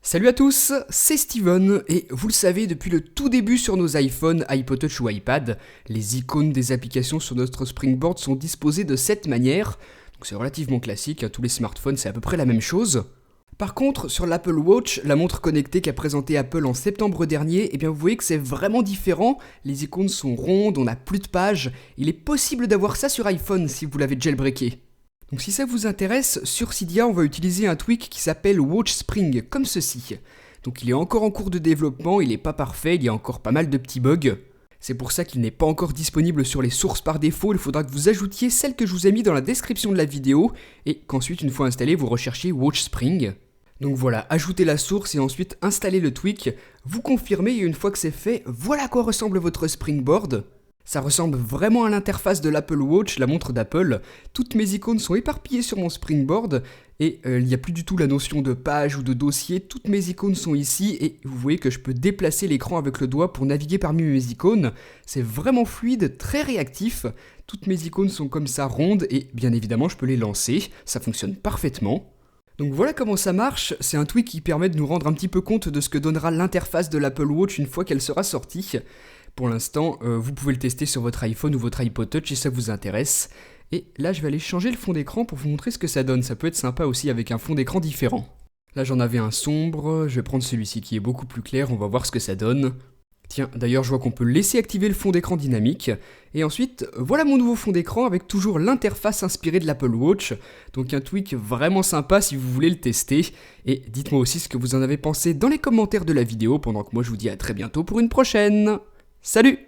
Salut à tous, c'est Steven, et vous le savez, depuis le tout début sur nos iPhones, iPod Touch ou iPad, les icônes des applications sur notre Springboard sont disposées de cette manière, donc c'est relativement classique, tous les smartphones c'est à peu près la même chose. Par contre, sur l'Apple Watch, la montre connectée qu'a présentée Apple en septembre dernier, eh bien vous voyez que c'est vraiment différent, les icônes sont rondes, on n'a plus de pages, il est possible d'avoir ça sur iPhone si vous l'avez jailbreaké. Donc si ça vous intéresse, sur Cydia on va utiliser un tweak qui s'appelle Watch Spring, comme ceci. Donc il est encore en cours de développement, il n'est pas parfait, il y a encore pas mal de petits bugs. C'est pour ça qu'il n'est pas encore disponible sur les sources par défaut, il faudra que vous ajoutiez celle que je vous ai mis dans la description de la vidéo, et qu'ensuite une fois installé vous recherchez Watch Spring. Donc voilà, ajoutez la source et ensuite installez le tweak, vous confirmez et une fois que c'est fait, voilà à quoi ressemble votre Springboard. Ça ressemble vraiment à l'interface de l'Apple Watch, la montre d'Apple. Toutes mes icônes sont éparpillées sur mon Springboard et il n'y a plus du tout la notion de page ou de dossier. Toutes mes icônes sont ici et vous voyez que je peux déplacer l'écran avec le doigt pour naviguer parmi mes icônes. C'est vraiment fluide, très réactif. Toutes mes icônes sont comme ça rondes et bien évidemment je peux les lancer. Ça fonctionne parfaitement. Donc voilà comment ça marche, c'est un tweak qui permet de nous rendre un petit peu compte de ce que donnera l'interface de l'Apple Watch une fois qu'elle sera sortie. Pour l'instant, vous pouvez le tester sur votre iPhone ou votre iPod Touch si ça vous intéresse. Et là, je vais aller changer le fond d'écran pour vous montrer ce que ça donne. Ça peut être sympa aussi avec un fond d'écran différent. Là, j'en avais un sombre, je vais prendre celui-ci qui est beaucoup plus clair, on va voir ce que ça donne. Tiens, d'ailleurs, je vois qu'on peut laisser activer le fond d'écran dynamique. Et ensuite, voilà mon nouveau fond d'écran avec toujours l'interface inspirée de l'Apple Watch. Donc un tweak vraiment sympa si vous voulez le tester. Et dites-moi aussi ce que vous en avez pensé dans les commentaires de la vidéo, pendant que moi je vous dis à très bientôt pour une prochaine. Salut!